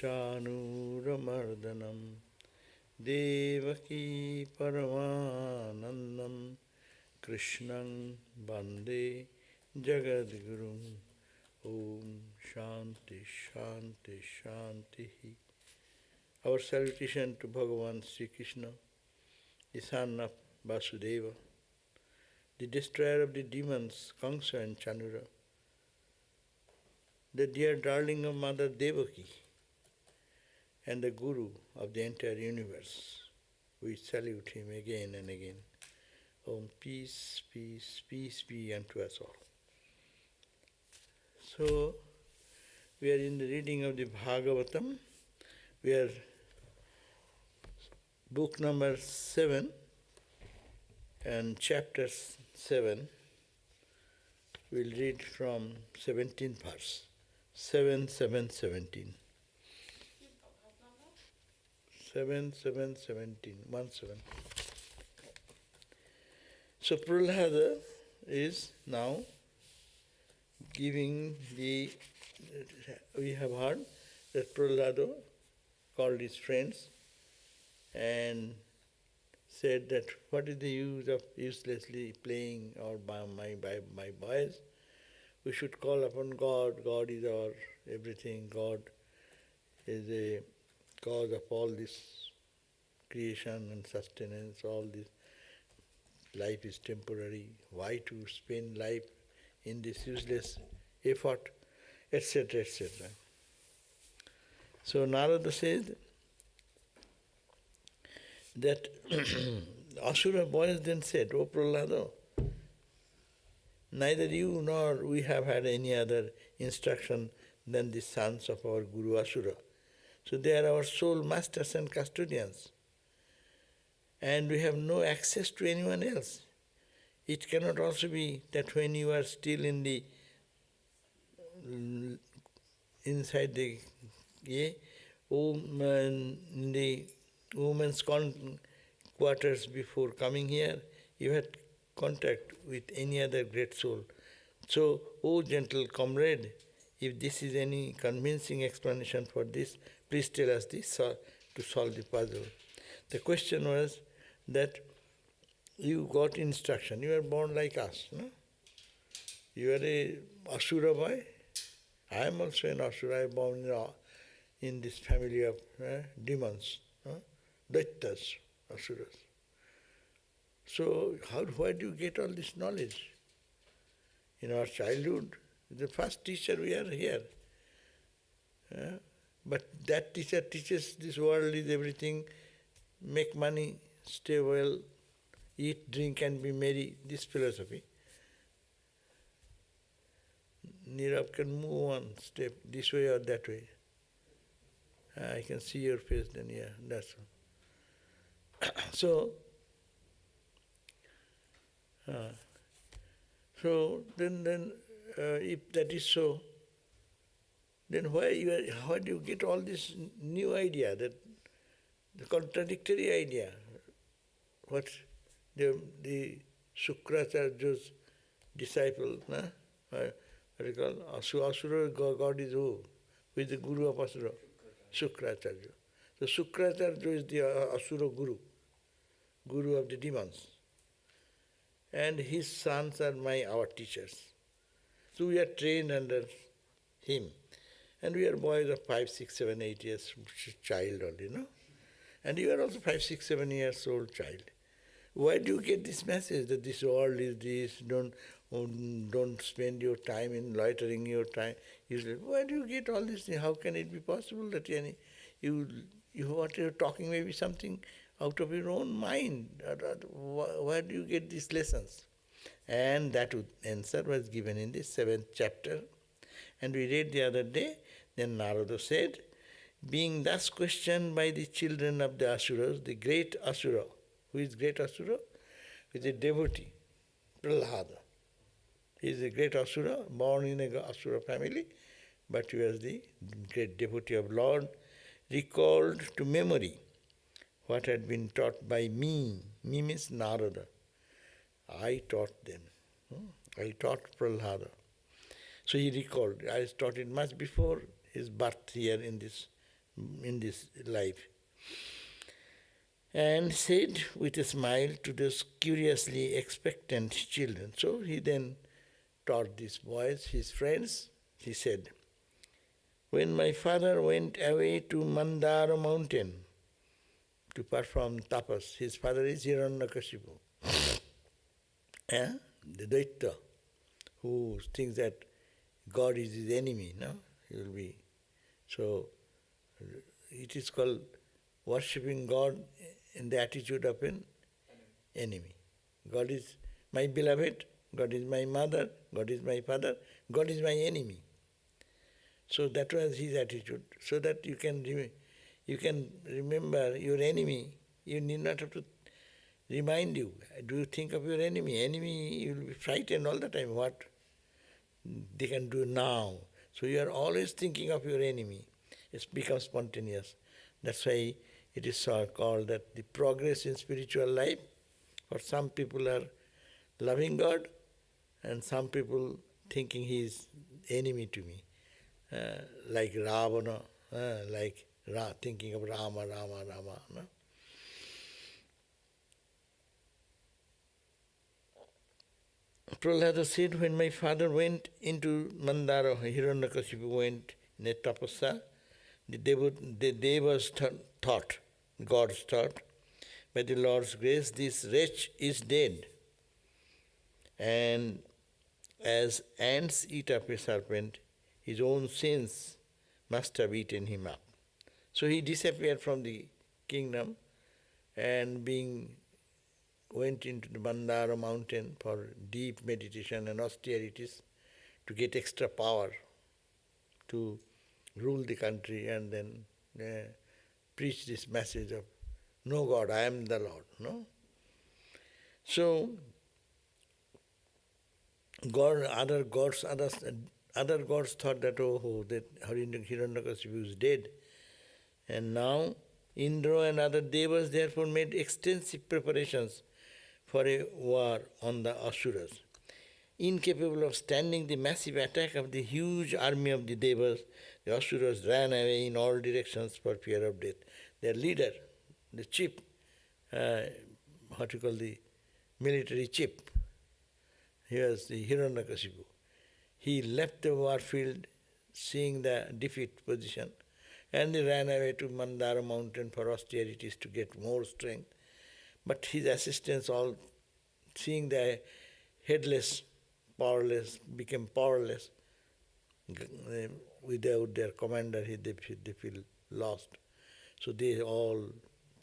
Chanuramardhanam Devaki Paramanandam Krishnam Bande Jagadgurum. Om Shanti Shanti Shanti. Our salutation to Bhagavan Sri Krishna, the son of Vasudeva, the destroyer of the demons, Kamsa and Chanura, the dear darling of Mother Devaki, and the Guru of the entire universe. We salute him again and again. Om, peace, peace, peace be unto us all. So, we are in the reading of the Bhagavatam. We are book number 7 and chapter 7. We'll read from 17th verse. 7, 7, 17. 7, 7, 17. 1, 7. So Prahlada is now giving the, we have heard that Prahlada called his friends and said that what is the use of uselessly playing or by my boys? We should call upon God. God is our everything. God is a cause of all this creation and sustenance, all this. Life is temporary. Why to spend life in this useless effort, etc., etc. So Narada says that Asura boys then said, O Prahlada, neither you nor we have had any other instruction than the sons of our Guru Asura. So they are our sole masters and custodians. And we have no access to anyone else. It cannot also be that when you are still in the inside the in the woman's quarters before coming here, you had contact with any other great soul. So, O gentle comrade, if this is any convincing explanation for this, please tell us this to solve the puzzle. The question was that you got instruction. You are born like us, no? You are a Asura boy. I am also an Asura. I am born in this family of demons, Daityas, Asuras. So where do you get all this knowledge? In our childhood, the first teacher we are here. But that teacher teaches this world is everything, make money, stay well, eat, drink and be merry, this philosophy. Nirav can move on, step this way or that way. I can see your face then, yeah, that's all. So then if that is so, then why do you get all this new idea, that the contradictory idea? What the Shukracharya's disciple, what do you call? Asura God is who? Who is the Guru of Asura? Shukracharya. So Shukracharya is the Asura Guru, Guru of the demons. And his sons are our teachers. So we are trained under him. And we are boys of 5, 6, 7, 8 years child only, no? And you are also 5, 6, 7 years old child. Why do you get this message that this world is this, don't spend your time in loitering your time? Why do you get all this thing? How can it be possible that what you are talking may be something out of your own mind? Where do you get these lessons? And that answer was given in the 7th chapter. And we read the other day, then Narada said, being thus questioned by the children of the Asuras, the great Asura. Who is great Asura? He is a devotee, Prahlada. He is a great Asura, born in a Asura family, but he was the great devotee of Lord, recalled to memory what had been taught by me. Me means Narada. I taught them. I taught Prahlada. So he recalled. I taught it much before his birth here in this in this life. And said with a smile to those curiously expectant children. So he then taught these boys, his friends, he said, when my father went away to Mandara mountain to perform tapas, his father is Hiranyakashipu, the Daitya, who thinks that God is his enemy, no? He will be. So it is called worshipping God in the attitude of an enemy. God is my beloved, God is my mother, God is my father, God is my enemy. So that was his attitude. So that you can remember your enemy, you need not have to remind you. Do you think of your enemy? Enemy, you will be frightened all the time. What they can do now. So you are always thinking of your enemy. It becomes spontaneous. That's why it is so called that the progress in spiritual life, for some people are loving God, and some people thinking he is enemy to me. Like Ravana, thinking of Rama. No? Prahlada said, when my father went into Mandara, Hiranyakashipu went in a tapasa, the devas thought, gods thought, by the Lord's grace, this wretch is dead. And as ants eat up a serpent, his own sins must have eaten him up. So he disappeared from the kingdom and went into the Mandara mountain for deep meditation and austerities to get extra power to rule the country and then preach this message of, no God, I am the Lord. No? So, other gods thought that, that Hiranyakashipu is dead. And now, Indra and other devas therefore made extensive preparations for a war on the Asuras. Incapable of standing the massive attack of the huge army of the devas, the Asuras ran away in all directions for fear of death. Their leader, the chief, the military chief, he was the Hiranyakashipu. He left the war field seeing the defeat position, and he ran away to Mandara mountain for austerities to get more strength. But his assistants all, seeing the headless, powerless, became powerless. Without their commander, they feel lost. So they all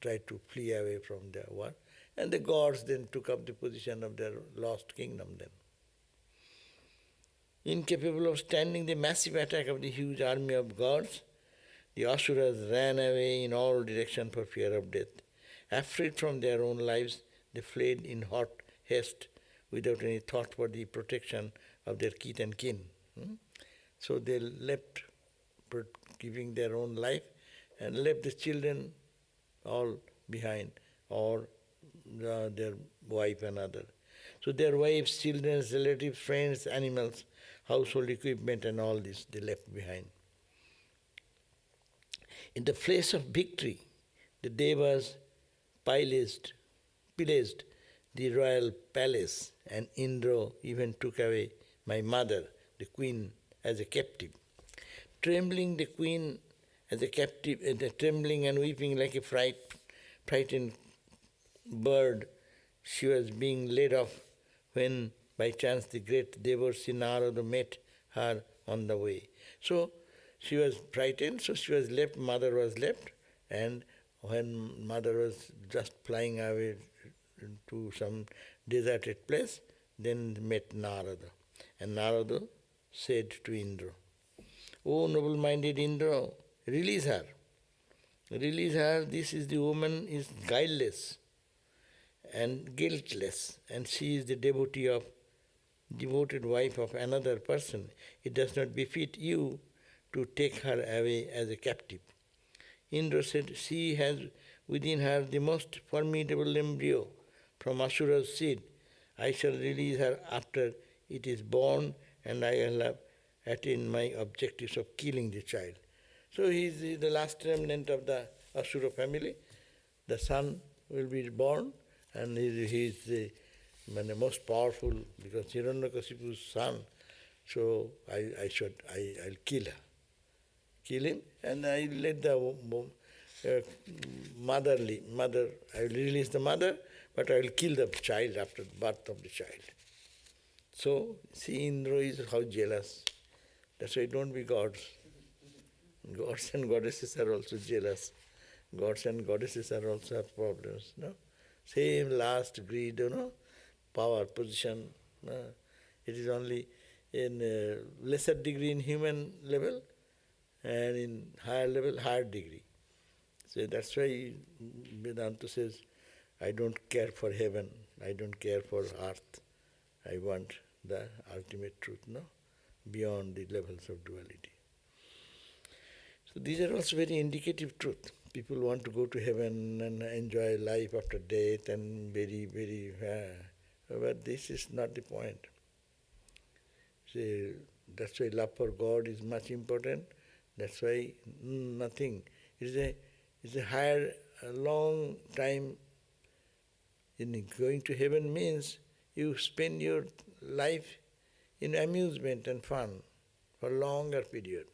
tried to flee away from the war. And the gods then took up the position of their lost kingdom then. Incapable of standing the massive attack of the huge army of gods, the Asuras ran away in all directions for fear of death. Afraid from their own lives, they fled in hot haste without any thought for the protection of their kith and kin. So they left, giving their own life, and left the children all behind, or their wife and other. So their wives, children, relatives, friends, animals, household equipment and all this they left behind. In the place of victory, the devas pillaged the royal palace, and Indra even took away my mother, the queen, as a captive. Trembling the queen as a captive, trembling and weeping like a frightened bird, she was being led off when by chance the great Devarsi Narada met her on the way. So she was frightened, so she was left, mother was left, and when mother was just flying away to some deserted place, then met Narada. And Narada said to Indra, "O noble-minded Indra, release her. Release her. This is the woman is guileless and guiltless, and she is the devoted wife of another person. It does not befit you to take her away as a captive." Indra said, "She has within her the most formidable embryo from Asura's seed. I shall release her after it is born, and I will have attained my objectives of killing the child." So he is the last remnant of the Asura family. The son will be born, and he is the most powerful, because Hiranyakashipu's son. So I'll kill him, and I let the mother, I will release the mother, but I will kill the child after the birth of the child. So, see, Indra is how jealous. That's why don't be gods. Gods and goddesses are also jealous. Gods and goddesses are also have problems. No? Same last greed, power, position. No? It is only in lesser degree in human level, and in higher level, higher degree. So that's why Vedanta says, I don't care for heaven, I don't care for earth. I want the ultimate truth, beyond the levels of duality. So these are also very indicative truth. People want to go to heaven and enjoy life after death and very, but this is not the point. See, that's why love for God is much important. That's why nothing. It's a higher, long time. In going to heaven means you spend your life in amusement and fun for a longer period.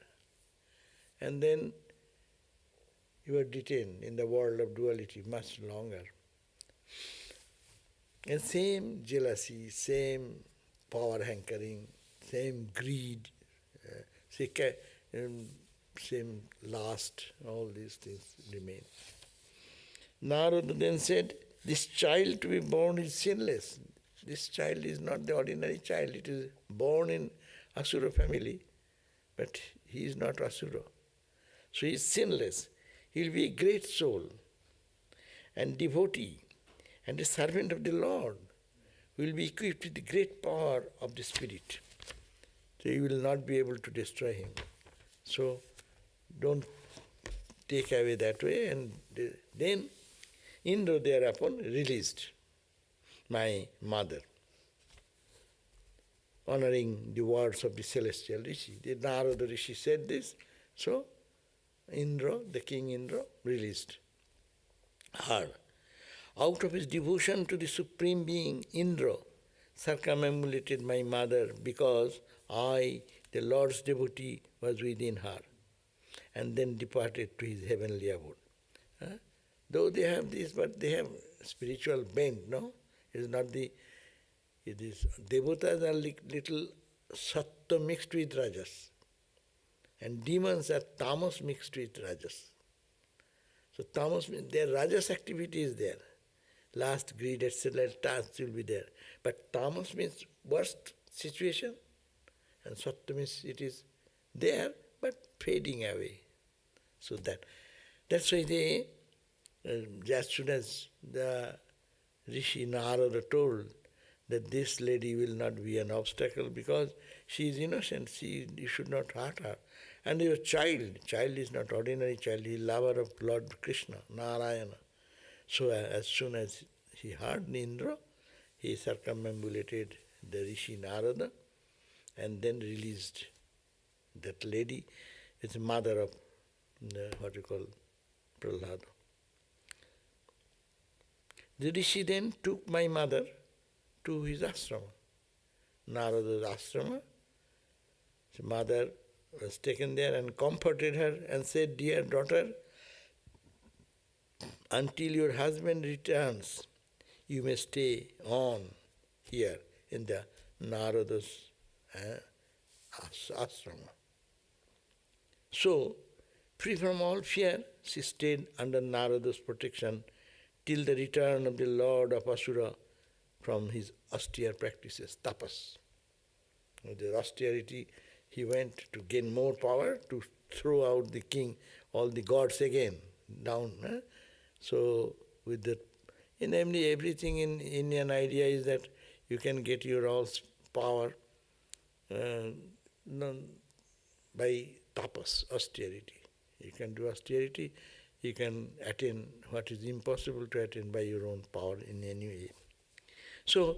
And then you are detained in the world of duality much longer. And same jealousy, same power hankering, same greed, same lust, all these things remain. Narada then said, this child to be born is sinless. This child is not the ordinary child. It is born in Asura family, but he is not Asura. So he is sinless. He will be a great soul and devotee and a servant of the Lord, who will be equipped with the great power of the Spirit. So you will not be able to destroy him. So don't take away that way. And then Indra thereupon released my mother, honoring the words of the celestial Rishi. The Narada Rishi said this, so Indra, the king Indra, released her. Out of his devotion to the Supreme Being, Indra circumambulated my mother, because I, the Lord's devotee, was within her, and then departed to his heavenly abode. Though they have this, but they have spiritual bent, no? It is not the, it is, devatas are little sattva mixed with rajas, and demons are tamas mixed with rajas. So tamas means their rajas activity is there. Last greed, etc., tasks will be there. But tamas means worst situation, and sattva means it is there, but fading away. So that's why they, as soon as the Rishi Narada told that this lady will not be an obstacle because she is innocent, you should not hurt her. And your child is not ordinary child, he is lover of Lord Krishna, Narayana. So as soon as he heard Indra, he circumambulated the Rishi Narada and then released that lady. It's the mother of what you call Prahlada. The Rishi then took my mother to his ashrama, Narada's ashrama. His mother was taken there and comforted her and said, dear daughter, until your husband returns, you may stay on here in the Narada's ashrama. So, free from all fear, she stayed under Narada's protection till the return of the Lord of Asura from his austere practices, tapas. With the austerity, he went to gain more power, to throw out the king, all the gods again, down. So, with the, namely everything in Indian idea is that you can get your all power by tapas, austerity. You can do austerity, you can attain what is impossible to attain by your own power in any way. So,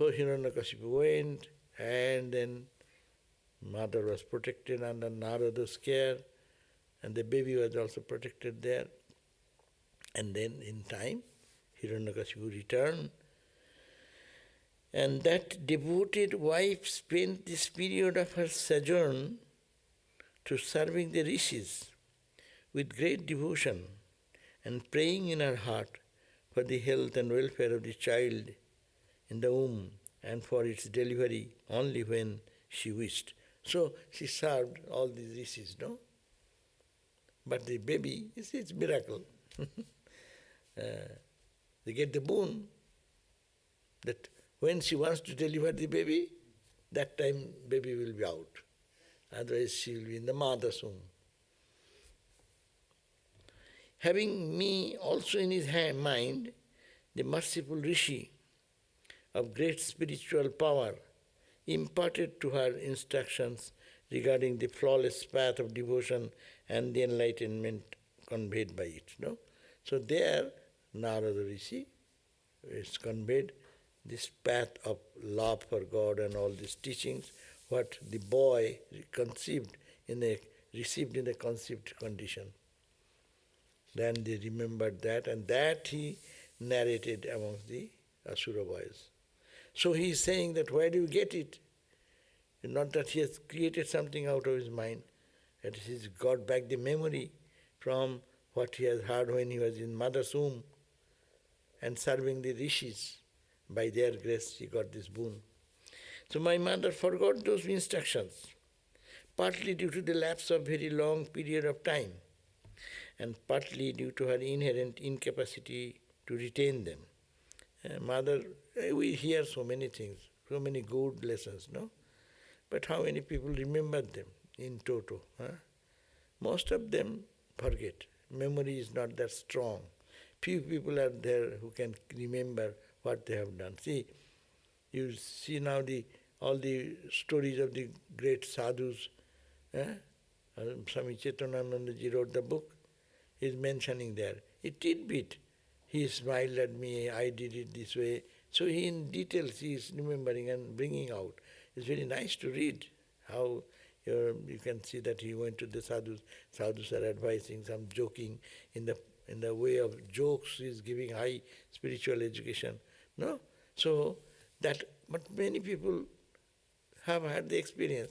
Hiranyakashipu went, and then mother was protected under Narada's care, And the baby was also protected there. And then in time, Hiranyakashipu returned. And that devoted wife spent this period of her sojourn to serving the rishis with great devotion and praying in her heart for the health and welfare of the child in the womb and for its delivery only when she wished. So she served all these rishis, no? But the baby, it's miracle. They get the boon that when she wants to deliver the baby, that time baby will be out. Otherwise she will be in the mother's womb. Having me also in his mind, the merciful Rishi of great spiritual power imparted to her instructions regarding the flawless path of devotion and the enlightenment conveyed by it. No? So there, Narada Rishi is conveyed this path of love for God and all these teachings, what the boy received in a conceived condition. Then they remembered that, and that he narrated amongst the Asura boys. So he is saying that where do you get it? Not that he has created something out of his mind, that he's got back the memory from what he has heard when he was in mother's womb and serving the rishis. By their grace he got this boon. So my mother forgot those instructions, partly due to the lapse of very long period of time, and partly due to her inherent incapacity to retain them. Mother, we hear so many things, so many good lessons, no? But how many people remember them in toto? Huh? Most of them forget. Memory is not that strong. Few people are there who can remember what they have done. See, you see now all the stories of the great sadhus. Swami Chaitanyananda wrote the book. He is mentioning there. A tidbit. He smiled at me, I did it this way. So he in details he is remembering and bringing out. It's very nice to read how you can see that he went to the sadhus. Sadhus are advising, some joking in the way of jokes. He is giving high spiritual education. No? So that, but many people have had the experience,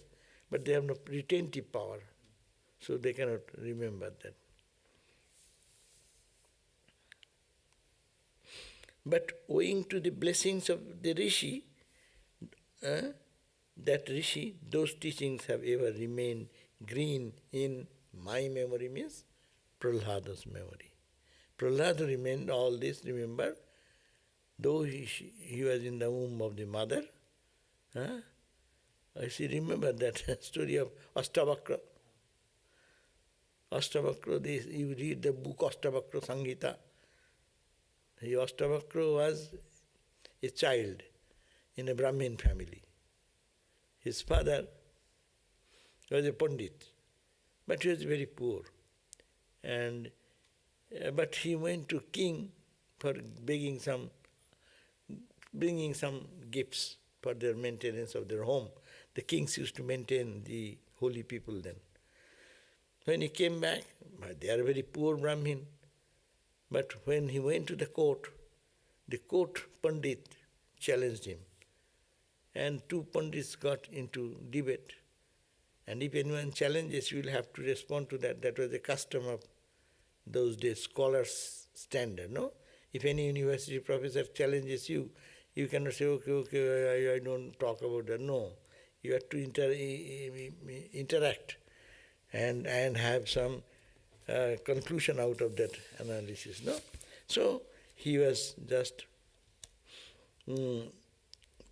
but they have no retentive power. So they cannot remember that. But owing to the blessings of the Rishi, those teachings have ever remained green in my memory, means Prahlada's memory. Prahlada remained all this, remember, though he was in the womb of the mother. I see, remember that story of Astavakra. Astavakra, you read the book Astavakra Samhita. Astavakra was a child in a Brahmin family. His father was a Pandit, but he was very poor. But he went to king for bringing some gifts for their maintenance of their home. The kings used to maintain the holy people then. When he came back, they are very poor Brahmin. But when he went to the court Pandit challenged him. And two Pandits got into debate. And if anyone challenges, you will have to respond to that. That was the custom of those days, scholars' standard, no? If any university professor challenges you, you cannot say, okay, I don't talk about that. No. You have to interact and have some conclusion out of that analysis, no? So he was just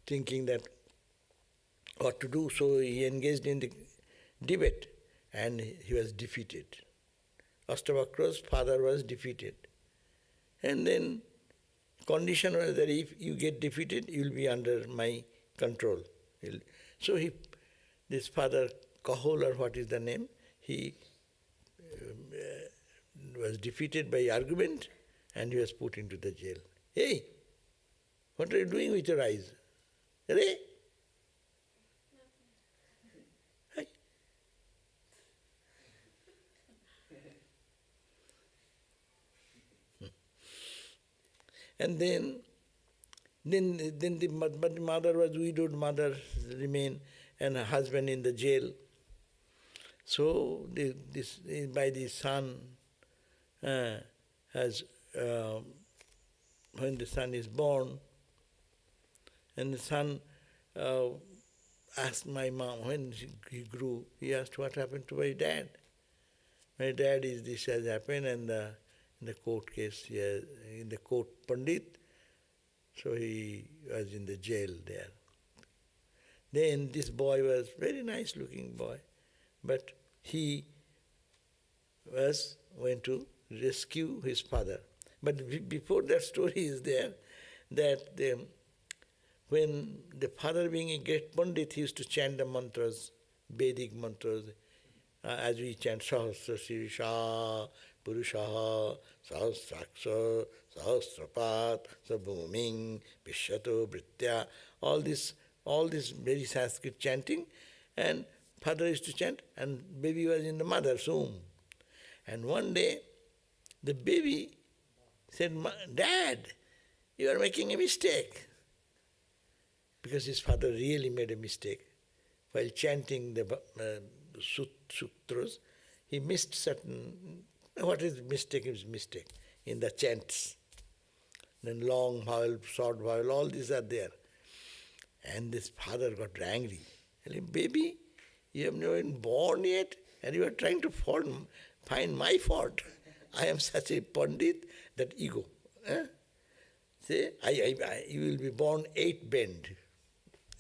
thinking that what to do, so he engaged in the debate and he was defeated. Astavakra's father was defeated. And then condition was that if you get defeated, you will be under my control. So this father, Kahol, or what is the name, he was defeated by argument and he was put into the jail. Hey, what are you doing with your eyes? Hey? And then but the mother was widowed, mother remained, and her husband in the jail. So by the son has when the son is born, and the son asked my mom, when he grew, he asked what happened to my dad. My dad is this has happened, and in the court case, in the court Pandit, so he was in the jail there. Then this boy was very nice looking boy, but he went to rescue his father. But before that story is there, that when the father being a great Pandit, he used to chant the mantras, Vedic mantras, as we chant Sahasra Sirisha, Purusha, Sahasraksa, Sahasrapat, Sabhuming, Vishyato, Britya, all this very Sanskrit chanting, and father used to chant, and baby was in the mother's womb. And one day, the baby said, Dad, you are making a mistake. Because his father really made a mistake. While chanting the sutras, he missed certain, what is mistake is mistake, in the chants. Then long vowel, short vowel, all these are there. And this father got angry. He said, baby, you have never been born yet, and you are trying to find my fault. I am such a Pandit, that ego. Say, you will be born 8 bend.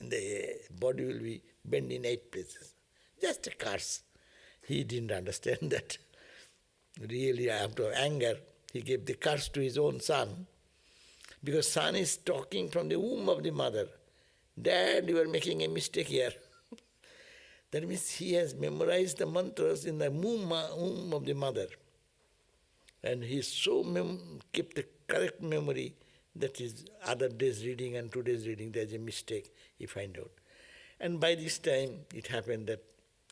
The body will be bent in 8 places. Just a curse. He didn't understand that. Really, after anger, he gave the curse to his own son. Because son is talking from the womb of the mother. Dad, you are making a mistake here. That means he has memorized the mantras in the womb of the mother. And he so kept the correct memory that his other day's reading and today's reading, there's a mistake, he find out. And by this time, it happened that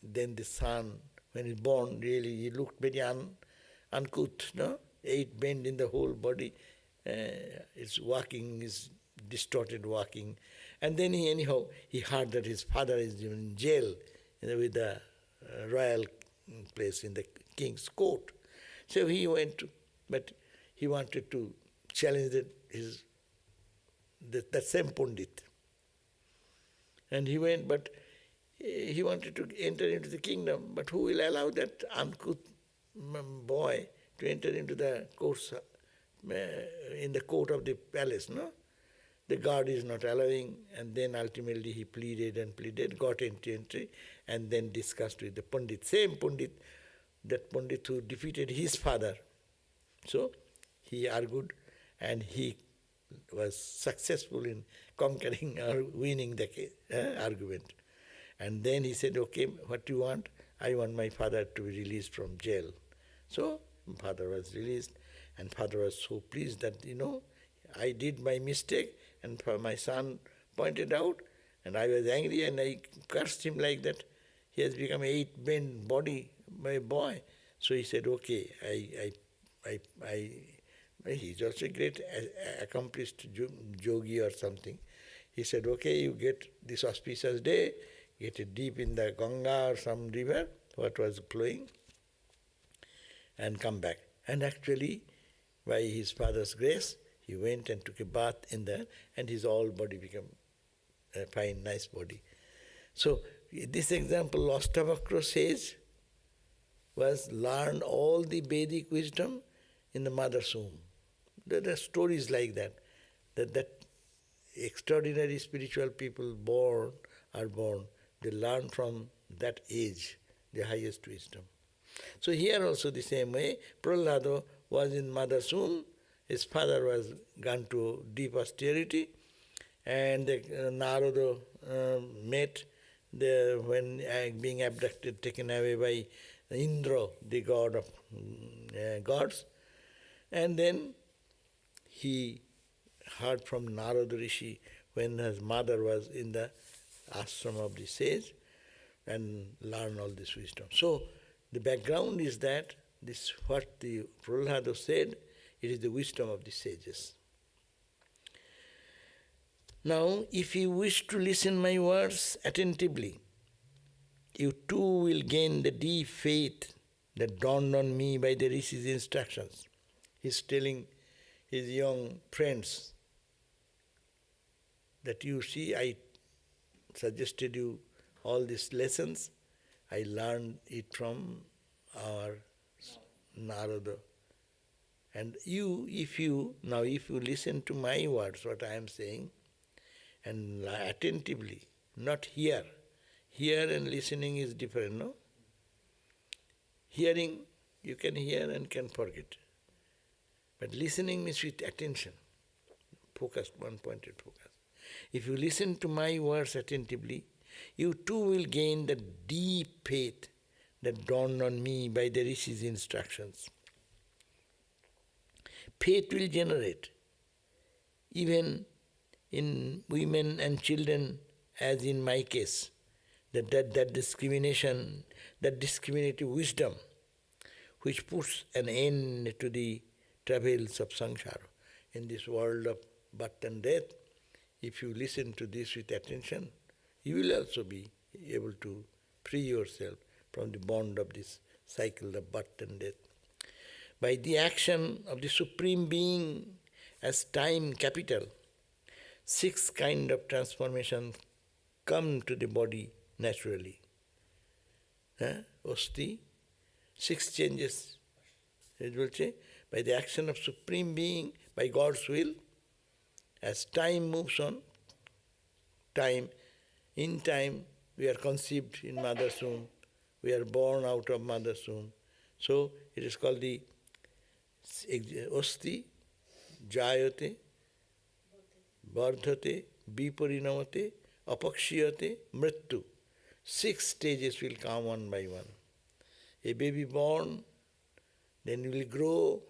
then the son, when he born, really, he looked very uncouth, no? 8 bend in the whole body. It's walking, is distorted walking. And then he heard that his father is in jail with the royal place in the king's court. So he went to, but he wanted to challenge that same Pandit. And he went, but he wanted to enter into the kingdom, but who will allow that uncouth boy to enter into the courts, in the court of the palace, no? The guard is not allowing, and then ultimately he pleaded, got entry, and then discussed with the Pandit, same Pandit, that Pandit who defeated his father. So he argued, and he was successful in conquering or winning the argument. And then he said, okay, what do you want? I want my father to be released from jail. So father was released, and father was so pleased that, I did my mistake, and my son pointed out, and I was angry, and I cursed him like that. He has become 8 bend body, my boy. So he said, okay, he's also a great accomplished yogi or something. He said, okay, you get this auspicious day, get it deep in the Ganga or some river, what was flowing, and come back. And actually, by his father's grace, he went and took a bath in there, and his whole body became a fine, nice body. So this example, Ashtavakra says, was learned all the Vedic wisdom in the mother's womb. There are stories like that extraordinary spiritual people are born, they learn from that age the highest wisdom. So here also the same way, Prahlada was in mother's womb, his father was gone to deep austerity, and Narada met when being abducted, taken away by Indra, the god of gods. And then he heard from Narada Rishi when his mother was in the ashram of the sage, and learned all this wisdom. So the background is that this what the Prahlada said, it is the wisdom of the sages. Now, if you wish to listen my words attentively, you too will gain the deep faith that dawned on me by the Rishi's instructions. He's telling his young friends that you see, I suggested you all these lessons. I learned it from our Narada. And if you listen to my words, what I am saying, and attentively, not hear. Hear and listening is different, no? Hearing, you can hear and can forget. But listening means with attention, focused, one-pointed focus. If you listen to my words attentively, you too will gain the deep faith that dawned on me by the Rishi's instructions. Faith will generate, even in women and children, as in my case, that discrimination, that discriminative wisdom, which puts an end to the travails of samsara. In this world of birth and death, if you listen to this with attention, you will also be able to free yourself from the bond of this cycle of birth and death. By the action of the Supreme Being as time capital, 6 kinds of transformation come to the body naturally. Osti, 6 changes. It will say, by the action of Supreme Being, by God's will, as time moves on, in time we are conceived in mother's womb, we are born out of mother's womb. So it is called the Osti, Jayate, Vardhate, Viparinamate, Apakshiyate, Mrityu. 6 stages will come one by one. A baby born, then he will grow,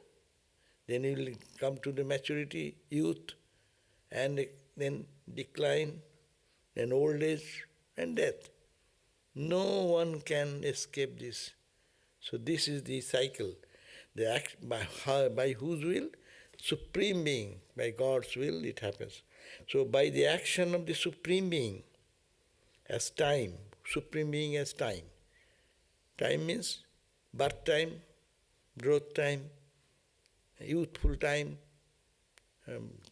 then he will come to the maturity, youth, and then decline, then old age, and death. No one can escape this. So this is the cycle. The act by whose will? Supreme Being. By God's will it happens. So by the action of the Supreme Being as time, Supreme Being as time. Time means birth time, growth time, youthful time,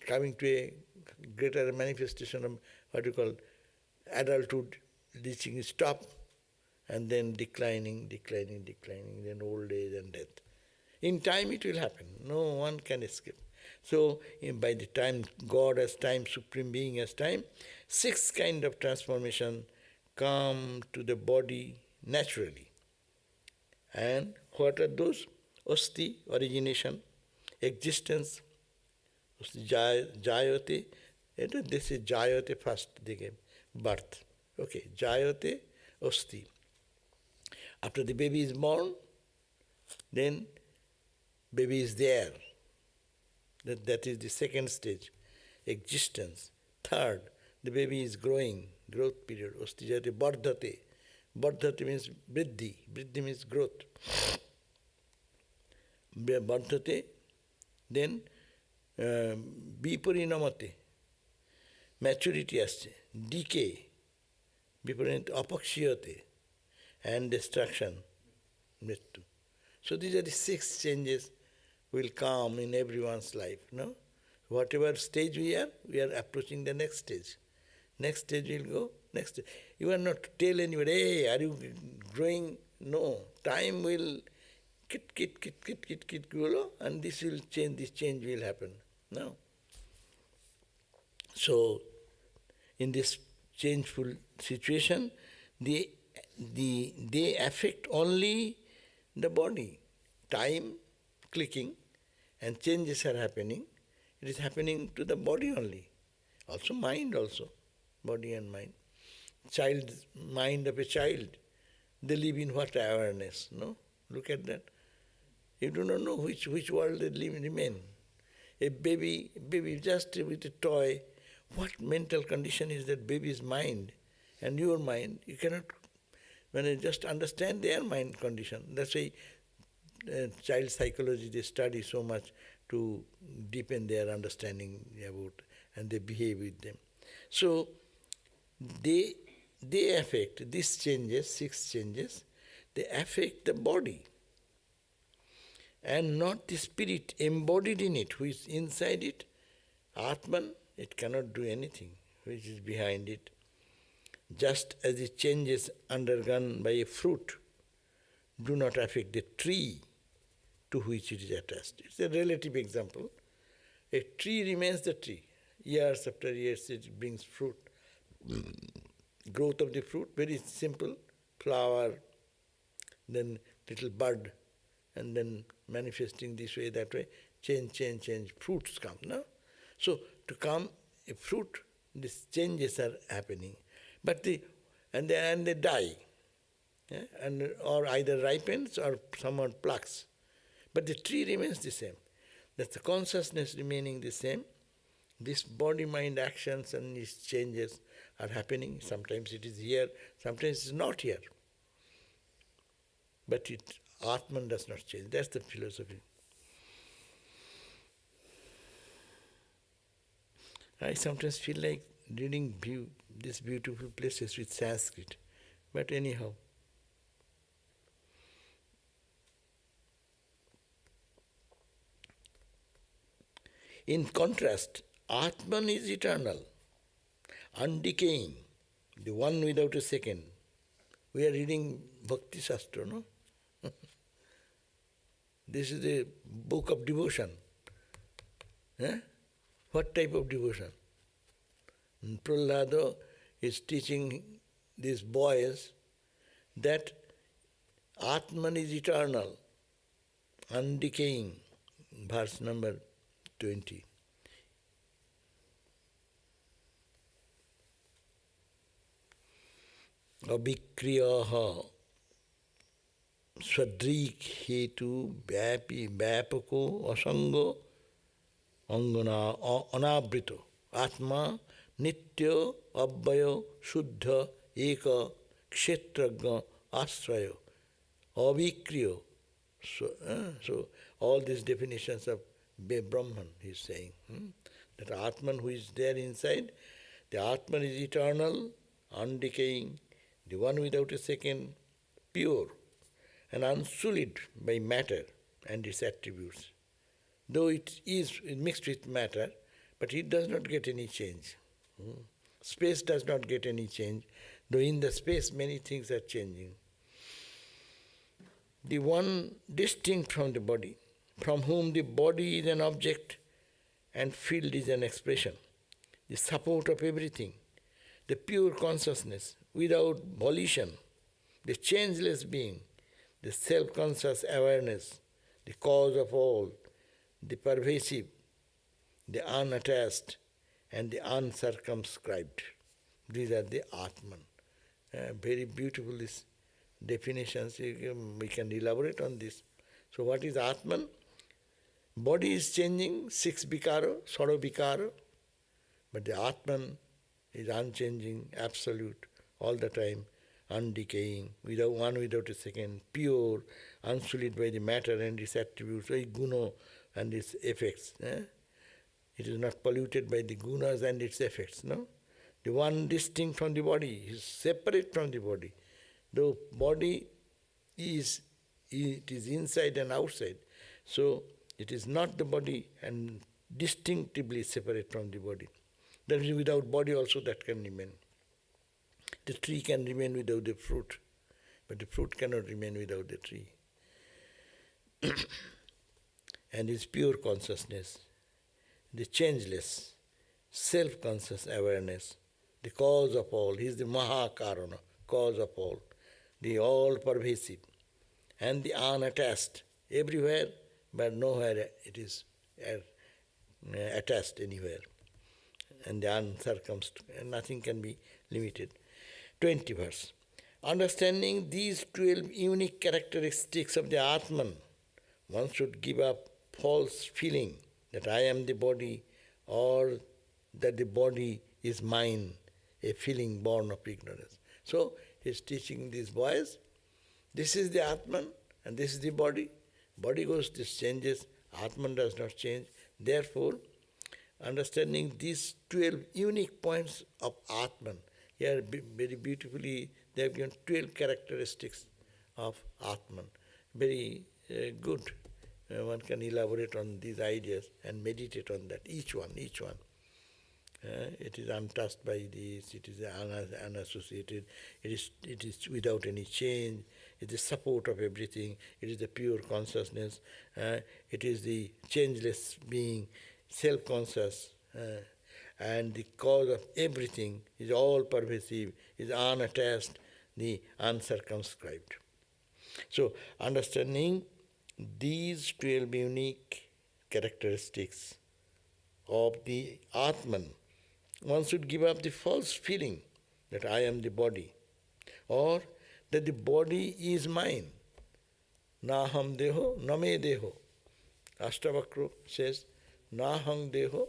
coming to a greater manifestation of what you call adulthood, reaching a stop, and then declining, then old age and death. In time it will happen. No one can escape. So by the time God as time, Supreme Being as time, 6 kinds of transformation come to the body naturally. And what are those? Osti, origination, existence, Jayate, this is Jayate first, they gave birth. Okay, Jayate, Osti. After the baby is born, then baby is there. That is the second stage, existence. Third, the baby is growing, growth period. Osti Jayate, Vardhate. Vardhate means Vriddhi. Vriddhi means growth. Vardhate, then Viparinamate, maturity asche, decay, Viparinamate, Apakshiyate, and destruction, Mrityu. So these are the 6 changes will come in everyone's life, no? Whatever stage we are approaching the next stage. Next stage will go, next stage. You are not to tell anybody, hey, are you growing? No. Time will kit, go, and this will change, this change will happen. No. So, in this changeful situation, they affect only the body. Time clicking and changes are happening. It is happening to the body only. Also mind also, body and mind. Mind of a child, they live in what awareness, no? Look at that. You do not know which world they remain. A baby just with a toy, what mental condition is that baby's mind and your mind? You cannot, when you just understand their mind condition. That's why child psychology, they study so much to deepen their understanding about, and they behave with them. So they affect, these changes, 6 changes, they affect the body and not the spirit embodied in it, who is inside it. Atman, it cannot do anything, which is behind it. Just as the changes undergone by a fruit do not affect the tree to which it is attached. It's a relative example. A tree remains the tree. Years after years it brings fruit. Growth of the fruit, very simple. Flower, then little bud, and then manifesting this way, that way. Change. Fruits come, no? So to come a fruit, these changes are happening. But they die. Yeah? Or either ripens or someone plucks. But the tree remains the same. That's the consciousness remaining the same. This body-mind actions and these changes are happening. Sometimes it is here, sometimes it is not here. But Atman does not change. That's the philosophy. I sometimes feel like reading these beautiful places with Sanskrit. But anyhow. In contrast, Atman is eternal, undecaying, the one without a second. We are reading Bhakti Shastra, no? This is a book of devotion. Eh? What type of devotion? Prahlada is teaching these boys that Atman is eternal, undecaying, verse number 20. Abhikriyaha swadrik hetu vyapako asango angana anabrito atma nitya abhaya shuddha eka kshetragna asrayo abhikriyo. So all these definitions of Brahman, he is saying. That Atman who is there inside, the Atman is eternal, undecaying, the one without a second, pure and unsullied by matter and its attributes. Though it is mixed with matter, but it does not get any change. Space does not get any change, though in the space many things are changing. The one distinct from the body, from whom the body is an object and field is an expression, the support of everything, the pure consciousness without volition, the changeless being, the self-conscious awareness, the cause of all, the pervasive, the unattached, and the uncircumscribed. These are the Atman. Very beautiful these definitions. We can elaborate on this. So what is Atman? Body is changing, 6 vikara, soro vikara, but the Atman is unchanging, absolute, all the time, undecaying, without a second, pure, unsullied by the matter and its attributes, by guna and its effects. It is not polluted by the gunas and its effects, no? The one distinct from the body is separate from the body. The body is inside and outside. So it is not the body and distinctively separate from the body. That is, without body also that can remain. The tree can remain without the fruit, but the fruit cannot remain without the tree. And its pure consciousness, the changeless, self-conscious awareness, the cause of all. He is the Mahakarana, cause of all, the all-pervasive, and the unattached, everywhere, but nowhere it is attached anywhere. And the uncircumcised, and nothing can be limited. 20 verse. Understanding these 12 unique characteristics of the Atman, one should give up false feeling that I am the body or that the body is mine, a feeling born of ignorance. So he is teaching these boys, this is the Atman and this is the body. Body goes, this changes, Atman does not change. Therefore, understanding these 12 unique points of Atman. Here very beautifully they have given 12 characteristics of Atman. Very good. One can elaborate on these ideas and meditate on that, each one. It is untouched by this, it is unassociated, it is without any change, it is the support of everything, it is the pure consciousness, it is the changeless being, self-conscious, and the cause of everything is all pervasive, is unattached, the uncircumscribed. So, understanding these 12 unique characteristics of the Atman, one should give up the false feeling that I am the body, or that the body is mine. Naham deho, name deho. Ashtavakra says, Naham deho,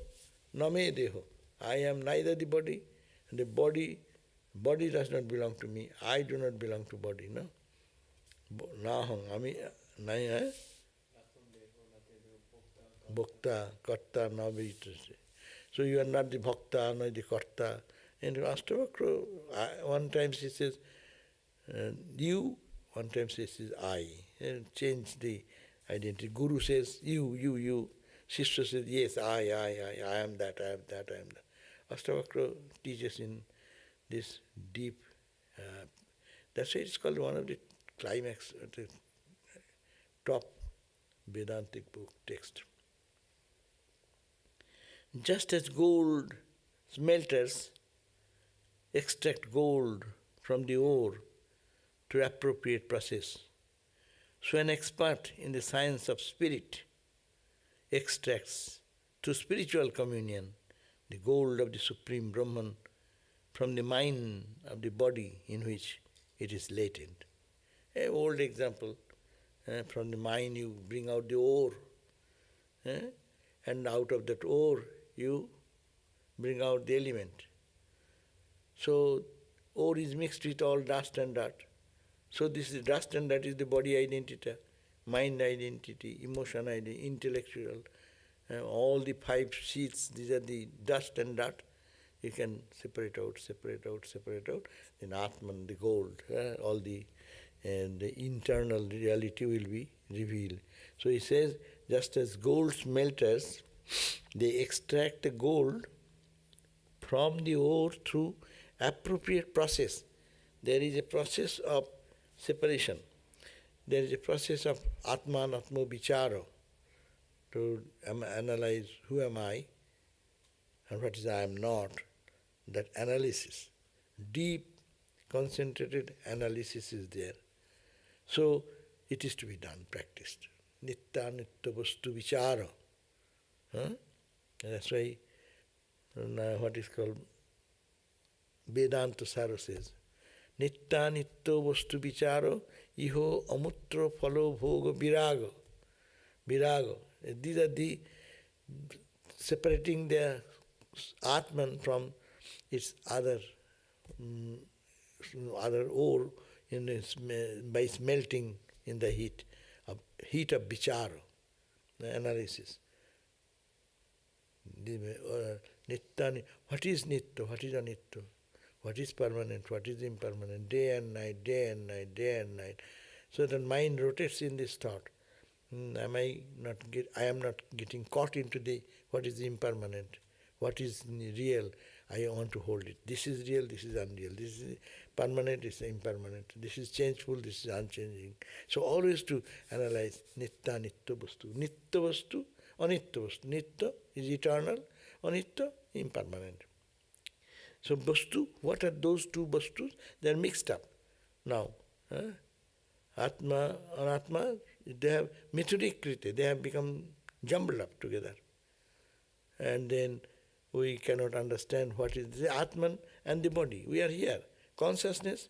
name deho. I am neither the body, and the body does not belong to me. I do not belong to body, no? Naham, nai, bhokta, karta, navita. So you are not the bhakta, nor the karta. And Ashtavakra, one time he says, you, one time he says, I. And change the identity. Guru says, you. Shishya says, yes, I am that. Ashtavakra teaches in this deep, that's why it's called one of the climax, the top Vedantic book text. Just as gold smelters extract gold from the ore through appropriate process, so an expert in the science of spirit extracts through spiritual communion the gold of the Supreme Brahman from the mine of the body in which it is latent. An old example, from the mine you bring out the ore, and out of that ore you bring out the element. So ore is mixed with all dust and dirt. So this is dust and dirt is the body identity, mind identity, emotion identity, intellectual, all the 5 sheets, these are the dust and dirt. You can separate out. Then Atman, the gold, all the internal reality will be revealed. So he says, just as gold smelters, they extract the gold from the ore through appropriate process. There is a process of separation. There is a process of Atman, Atma Vichara, to analyze who am I and what is I am not. That analysis, deep, concentrated analysis is there. So it is to be done, practiced. Nitta nitta vastu vichara. That's why what is called Vedanta Sara says, Nitta nitto vastu vicharo iho amutro phalo bhoga virago. Virago. These are the separating the Atman from its other ore by smelting in the heat of vichara, the analysis. What is nitya? What is anitya? What is permanent? What is impermanent? Day and night. So the mind rotates in this thought. I am not getting caught into the what is impermanent, what is real. I want to hold it. This is real, this is unreal. This is permanent, this is impermanent. This is changeful, this is unchanging. So always to analyze nitta, nitya vastu. Nitya vastu, anitya vastu. Nitya is eternal, anitya impermanent. So vastu, what are those two vastus? They are mixed up. Now, Atma, Anatma, they have mithurikrite, they have become jumbled up together. And then we cannot understand what is the Atman and the body. We are here. Consciousness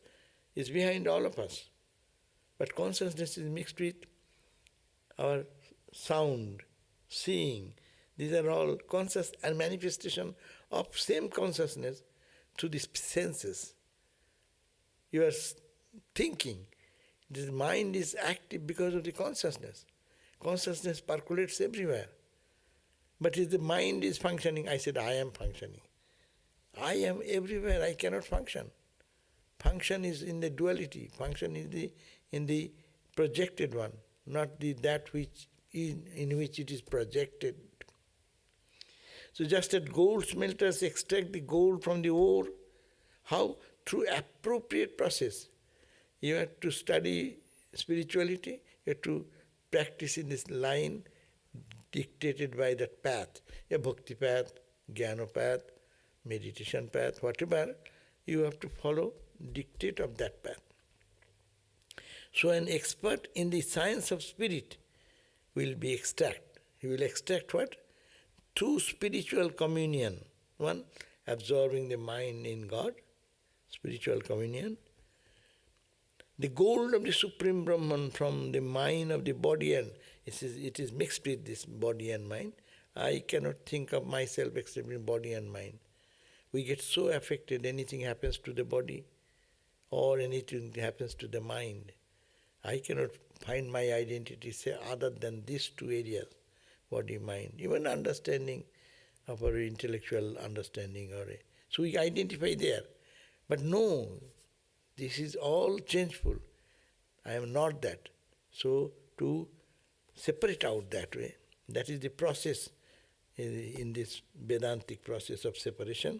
is behind all of us. But consciousness is mixed with our sound, seeing. These are all conscious and manifestation of same consciousness through the senses. You are thinking. This mind is active because of the consciousness. Consciousness percolates everywhere. But if the mind is functioning, I said, I am functioning. I am everywhere, I cannot function. Function is in the duality, function is in the projected one, not that which in which it is projected. So just as gold smelters extract the gold from the ore, how? Through appropriate process. You have to study spirituality, you have to practice in this line dictated by that path, a bhakti path, jnana path, meditation path, whatever, you have to follow dictate of that path. So an expert in the science of spirit will be extract. He will extract what? Through spiritual communion. One, absorbing the mind in God, spiritual communion. The gold of the Supreme Brahman from the mind of the body, and it is mixed with this body and mind. I cannot think of myself except in body and mind. We get so affected, anything happens to the body or anything happens to the mind. I cannot find my identity say other than these two areas, body, mind, even understanding of our intellectual understanding. So we identify there. But no, this is all changeful. I am not that. So to separate out that way, that is the process in this Vedantic process of separation.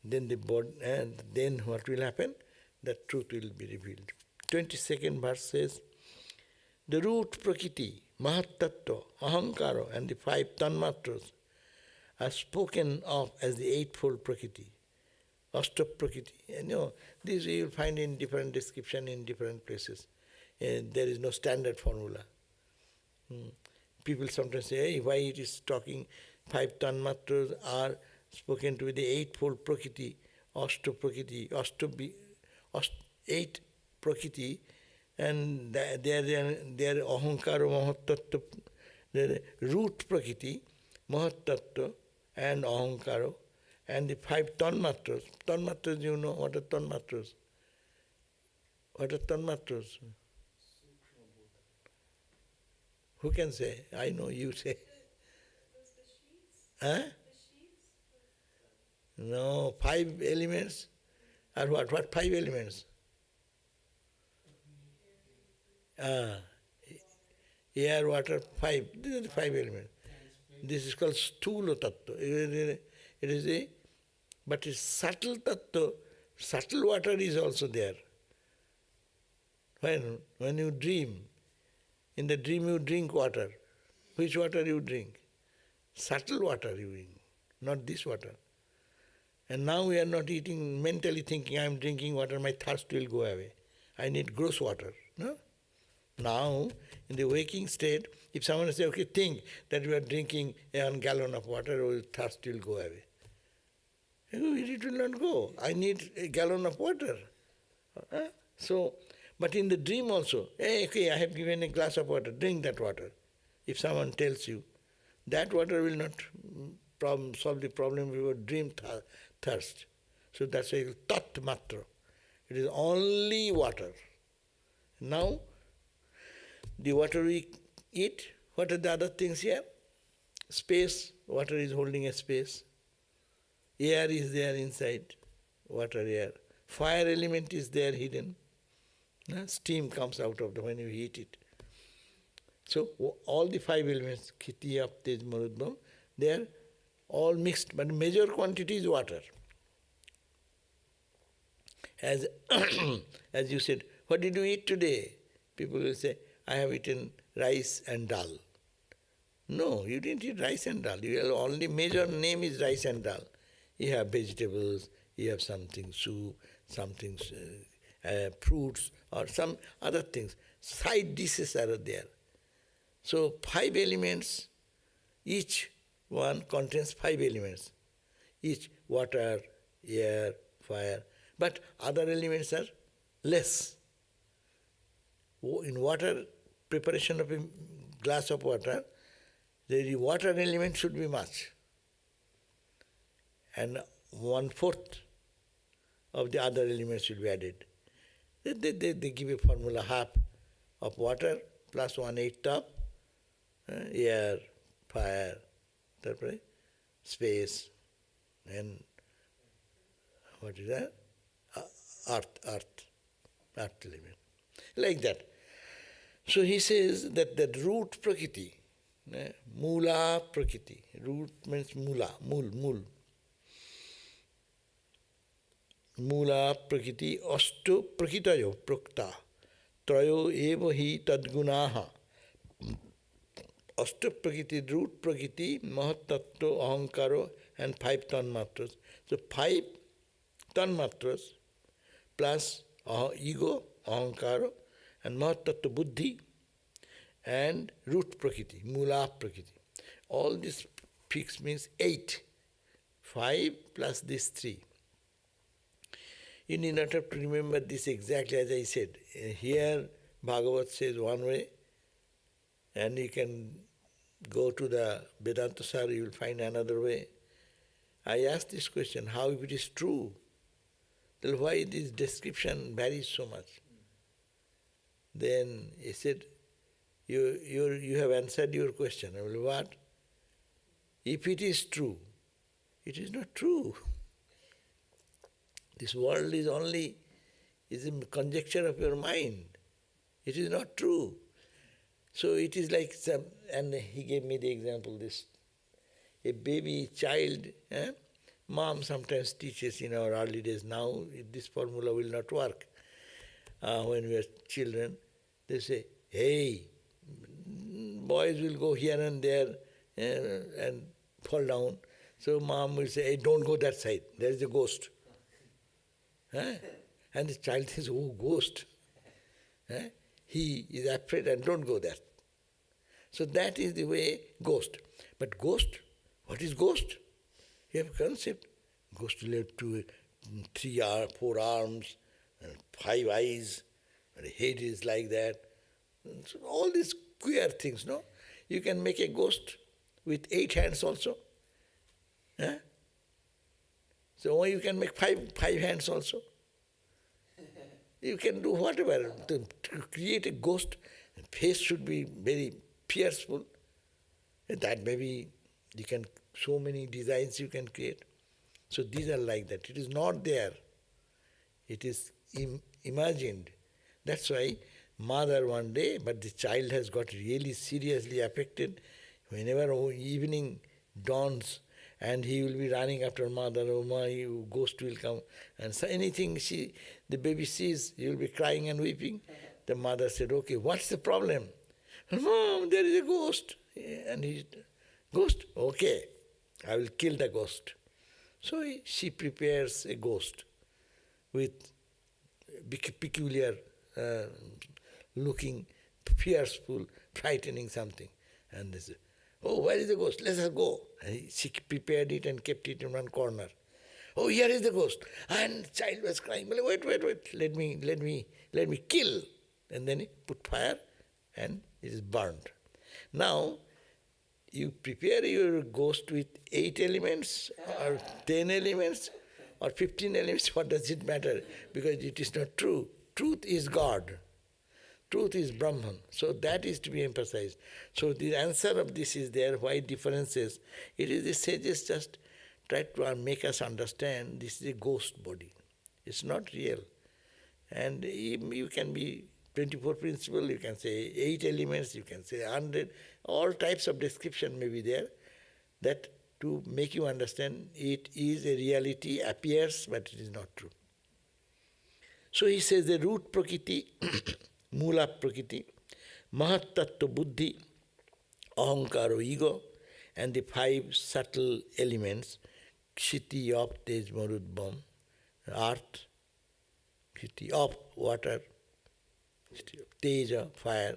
Then the body, and then what will happen? The truth will be revealed. 22nd verse says, the root prakriti, mahat tattva, ahankara, and the 5 tanmatras are spoken of as the eightfold prakriti, ashta prakriti. And this you will find in different description in different places. There is no standard formula. People sometimes say, hey, why it is talking 5 tanmatras are spoken to be the eightfold prakriti, ashta prakriti, 8 prakriti, and their ahankara, mahatattva, their root prakriti, mahatattva and ahankara, and the 5 tanmatras. Tanmatras, you know what are tanmatras? What are tanmatras? Who can say? I know, you say. Huh? No, 5 elements. Or what? What 5 elements? Air, water, 5. These are the 5 elements. This is called stula tattva. It is but it's subtle tattva. Subtle water is also there. When you dream, in the dream you drink water. Which water you drink? Subtle water you drink, not this water. And now we are not eating, mentally thinking, I am drinking water, my thirst will go away. I need gross water. No? Now, in the waking state, if someone says, okay, think that you are drinking 1 gallon of water, your thirst will go away. It will not go. I need a gallon of water. So, but in the dream also, hey, okay, I have given a glass of water, drink that water. If someone tells you, that water will not solve the problem of your dream thirst. So that's why tat matra. It is only water. Now, the water we eat, what are the other things here? Space, water is holding a space. Air is there inside, water, air. Fire element is there hidden. Steam comes out of when you heat it. So all the 5 elements, Khiti, Aptej, Marudbam, they are all mixed, but major quantity is water. As you said, what did you eat today? People will say, I have eaten rice and dal. No, you didn't eat rice and dal. Your only major name is rice and dal. You have vegetables, you have something soup, something fruits, or some other things. Side dishes are there. So 5 elements, each one contains 5 elements. Each water, air, fire. But other elements are less. In water, preparation of a glass of water, the water element should be much. And 1/4 of the other elements should be added. They give a formula, half of water plus 1/8 of air, fire, tarpore space, and what is that? Earth element. Like that. So he says that the root prakriti, mula prakriti, root means mula, mul. Mula prakriti astu prakitayo prokta trayo eva hi tadgunaha. Astu prakriti, root prakriti, mahatattva, ahankaro, and 5 tanmatras. So 5 tanmatras plus ego, ahankara, and mahatattva buddhi, and root prakriti, mula prakriti. All this fix means 8. 5 plus this 3. You need not have to remember this exactly as I said. Here Bhagavat says one way, and you can go to the Vedanta Sar, you will find another way. I asked this question, how if it is true, then why this description varies so much? Then he said, you have answered your question. I will, what? If it is true, it is not true. This world is a conjecture of your mind. It is not true. So it is like some, and he gave me the example, this, a baby child, mom sometimes teaches in our early days, now this formula will not work. When we are children, they say, hey, boys will go here and there and fall down. So mom will say, hey, don't go that side, there is a ghost. And the child says, oh, ghost. He is afraid and don't go there. So that is the way ghost. But ghost, what is ghost? You have a concept. Ghost will have 4 arms, and 5 eyes, and the head is like that. So all these queer things, no? You can make a ghost with 8 hands also. So you can make 5 hands also. You can do whatever. To create a ghost, the face should be very fearful. That maybe you can, so many designs you can create. So these are like that. It is not there. It is imagined. That's why mother one day, but the child has got really seriously affected. Whenever evening dawns, and he will be running after mother, oh my, ghost will come. And so anything the baby sees, he will be crying and weeping. The mother said, okay, what's the problem? Mom, there is a ghost. And he, ghost? Okay, I will kill the ghost. So she prepares a ghost with peculiar looking, fearful, frightening something. And they say, oh, where is the ghost? Let us go. And she prepared it and kept it in one corner. Oh, here is the ghost. And the child was crying, wait, let me kill. And then he put fire and it is burned. Now, you prepare your ghost with 8 elements or 10 elements or 15 elements, what does it matter? Because it is not true. Truth is God. Truth is Brahman. So that is to be emphasized. So the answer of this is there, why differences. It is the sages just try to make us understand this is a ghost body. It's not real. And you can be 24 principles, you can say 8 elements, you can say 100, all types of description may be there, that to make you understand it is a reality, appears, but it is not true. So he says the root prakriti, mula prakriti, mahatattva buddhi, ahankaro ego, and the 5 subtle elements, kshiti, of, tej, marut, bam, earth, kshiti, of, water, teja, fire,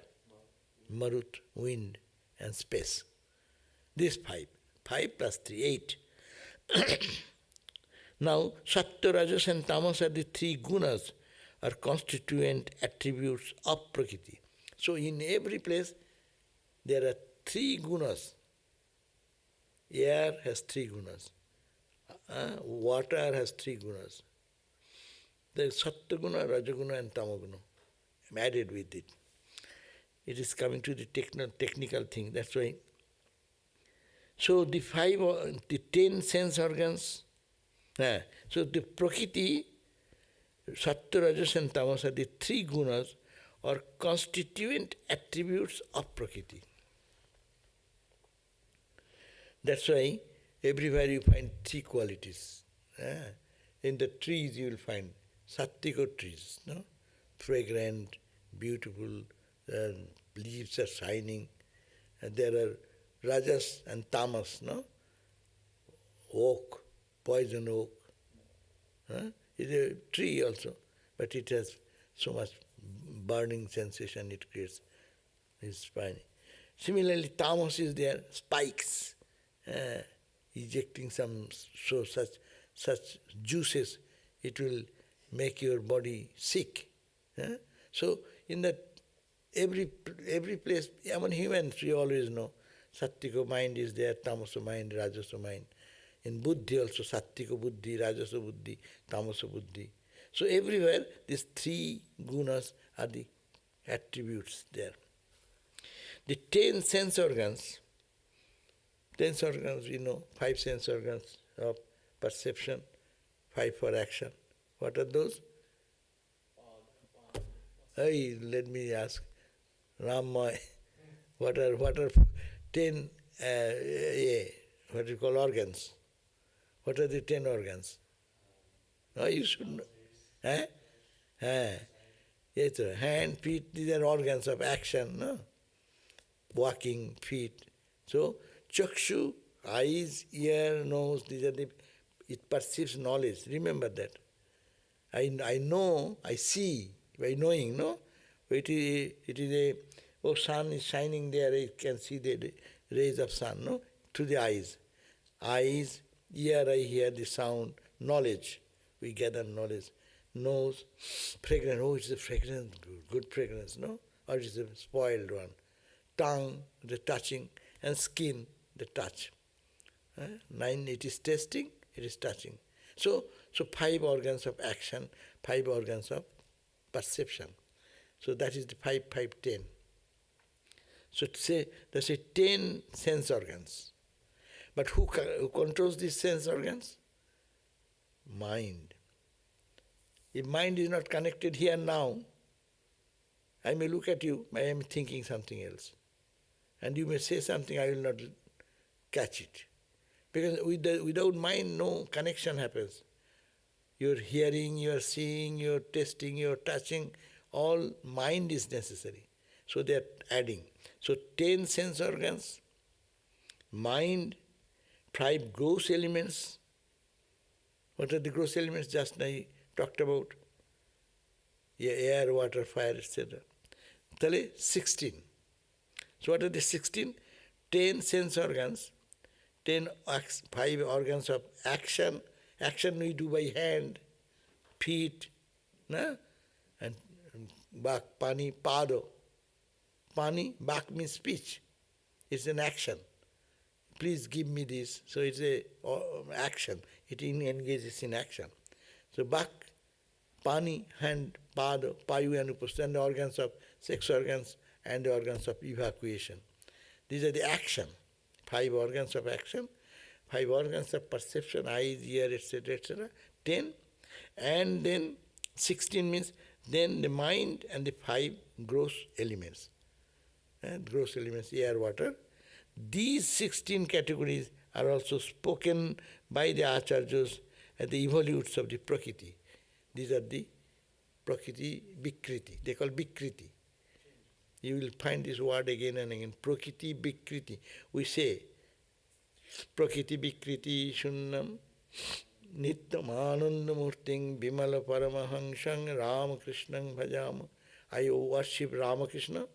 marut, wind, and space. These 5. 5 plus 3, 8. Now, Sattva, Rajas and Tamas are the 3 gunas, are constituent attributes of Prakriti. So in every place there are 3 gunas. Air has 3 gunas. Water has 3 gunas. There is Sattva guna, Rajaguna and Tamaguna. I'm added with it. It is coming to the technical thing. That's why So the 10 sense organs, so the Prakriti, Sattva, Rajas and Tamas are the three gunas or constituent attributes of Prakriti. That's why everywhere you find three qualities. In the trees you will find Sattvika trees, no? Fragrant, beautiful, leaves are shining. And there are Rajas and Tamas, no? Oak, poison oak. It's a tree also, but it has so much burning sensation it creates. It's fine. Similarly, Tamas is there, spikes, ejecting such juices, it will make your body sick. So in that every place, among humans we always know, Sattvika mind is there, Tamasa mind, Rajasa mind. In Buddhi also, Sattvika Buddhi, Rajasa Buddhi, Tamasa Buddhi. So everywhere these three gunas are the attributes there. The 10 sense organs, we know, 5 sense organs of perception, 5 for action. What are those? Hey, let me ask, Rammoy, what are 10, what you call organs? What are the 10 organs? Oh, you should know. Yes, hand, feet, these are organs of action, no? Walking, feet. So, chakshu, eyes, ear, nose, these are it perceives knowledge. Remember that. I know, I see, by knowing, no? It is sun is shining there, I can see the rays of sun, no? Through the eyes. Eyes, ear, I hear the sound, knowledge, we gather knowledge. Nose, fragrance, oh, it's a fragrance, good fragrance, no? Or it's a spoiled one. Tongue, the touching, and skin, the touch. 9, it is tasting, it is touching. So 5 organs of action, 5 organs of perception. So that is the 5, 10. So that's 10 sense organs. But who controls these sense organs? Mind. If mind is not connected here now, I may look at you, I am thinking something else. And you may say something, I will not catch it. Because without mind, no connection happens. Your hearing, your seeing, your tasting, your touching, all mind is necessary. So they are adding. So 10 sense organs, mind, 5 gross elements. What are the gross elements? Just now I talked about. Air, water, fire, etc. Tale 16. So what are the 16? 10 sense organs, 5 organs of action. Action we do by hand, feet, na? And bak, pani, pado. Pani, bak means speech. It's an action. Please give me this. So it's a action. It engages in action. So bak, pani, hand, pado, payu and upastha, and the organs of sex organs and the organs of evacuation. These are the action. 5 organs of action, 5 organs of perception, eyes, ear, etc., etc., 10. And then 16 means then the mind and the 5 gross elements. Gross elements, air, water. These 16 categories are also spoken by the Acharyas as the evolutes of the Prakriti. These are the Prakriti, Vikriti. They call Vikriti. You will find this word again and again. Prakriti, Vikriti. We say, Prakriti, Vikriti, Shunnam, Nityam Anandamurting, Bimala Paramahangsang, Ramakrishnang Bhajam. I worship Ramakrishna,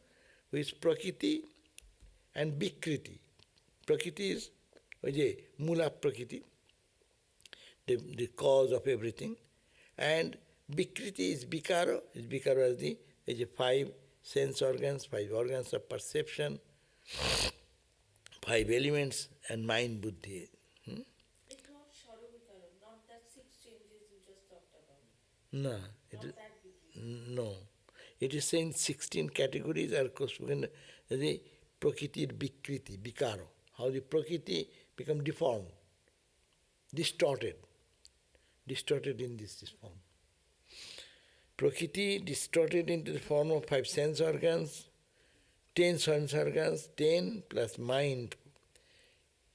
who is Prakriti and Vikriti. Prakriti is Mula Prakriti, the cause of everything. And Vikriti is Vikara. Vikara is the 5 sense organs, 5 organs of perception, 5 elements, and mind, buddhi. It's not Sharavikara, not that 6 changes you just talked about. No. It is saying 16 categories are spoken as the Prakriti Vikriti, Vikaro. how the Prakriti become deformed, distorted in this form. Prakriti distorted into the form of 5 sense organs, 10 sense organs, 10 plus mind,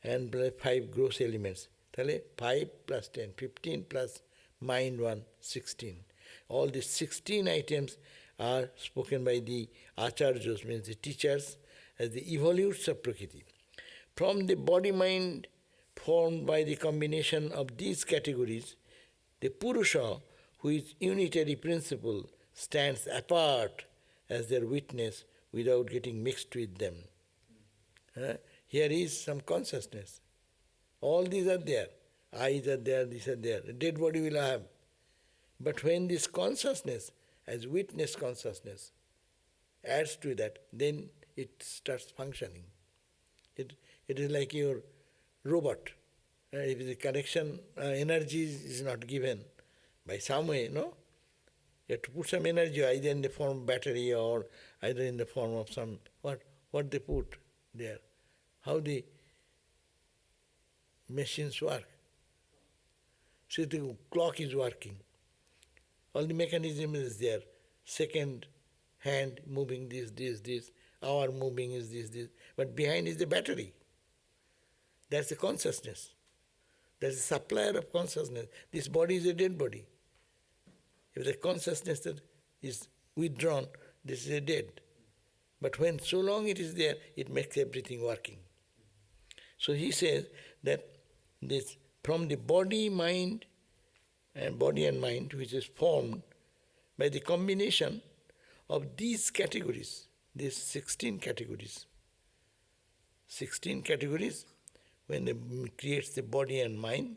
and plus 5 gross elements. 5 plus 10, 15 plus mind 1, 16. All these 16 items are spoken by the acharyas, means the teachers, as the evolutes of Prakriti. From the body-mind formed by the combination of these categories, the Purusha, who is unitary principle, stands apart as their witness without getting mixed with them. Here is some consciousness. All these are there. Eyes are there, these are there. A dead body will have. But when this consciousness, as witness consciousness, adds to that, then it starts functioning. It is like your robot. If the connection energy is not given by some way, no? You have to put some energy either in the form of battery or either in the form of some, what they put there. How the machines work. So the clock is working. All the mechanism is there. Second hand moving this, hour moving is this. But behind is the battery. That's the consciousness. That's the supplier of consciousness. This body is a dead body. If the consciousness that is withdrawn, this is a dead. But when so long it is there, it makes everything working. So he says that this from the body and mind, which is formed by the combination of these categories, these 16 categories. 16 categories, when it creates the body and mind,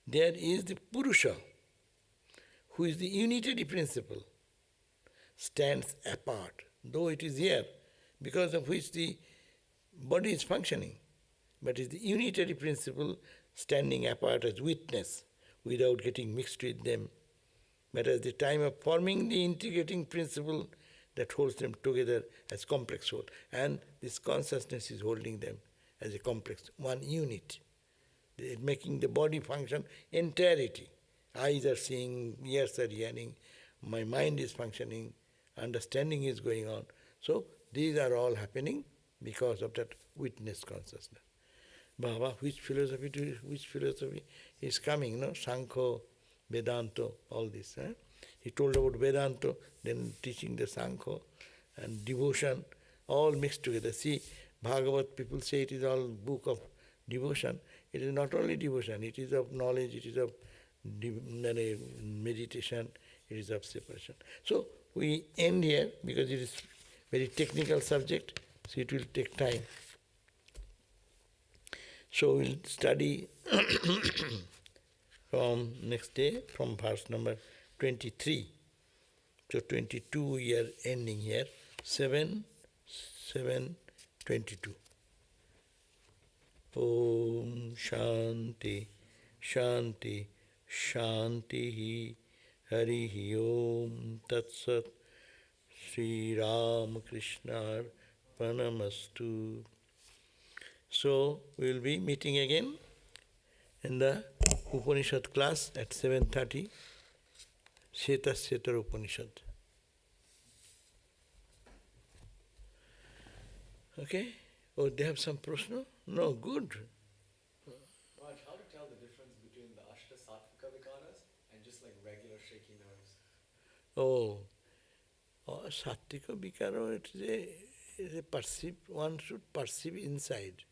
there is the Purusha, who is the unitary principle, stands apart, though it is here, because of which the body is functioning, but is the unitary principle standing apart as witness without getting mixed with them. But at the time of forming the integrating principle that holds them together as complex whole, and this consciousness is holding them as a complex, one unit, making the body function entirety. Eyes are seeing, ears are hearing, my mind is functioning, understanding is going on. So these are all happening because of that witness consciousness. Baba, which philosophy is coming, no? Sankhya, Vedanta, all this. He told about Vedanta, then teaching the Sankhya and devotion, all mixed together. See, Bhagavat, people say it is all book of devotion. It is not only devotion, it is of knowledge, it is of meditation, it is of separation. So we end here because it is very technical subject, so it will take time. So we'll study from next day, from verse number 23. So 22 we are ending here, 7:22. Om Shanti, Shanti, Shanti, Hari Om Tat Sat, Sri Ram Krishna Arpanamastu. So we will be meeting again in the Upanishad class at 7:30, Shetasyetar Upanishad. Okay? Oh, they have some prashna? No, good. Raj, how to tell the difference between the Ashta Sattvika Vikaras and just like regular shaky nerves? Oh, Sattvika Vikara, it is a perceive, one should perceive inside.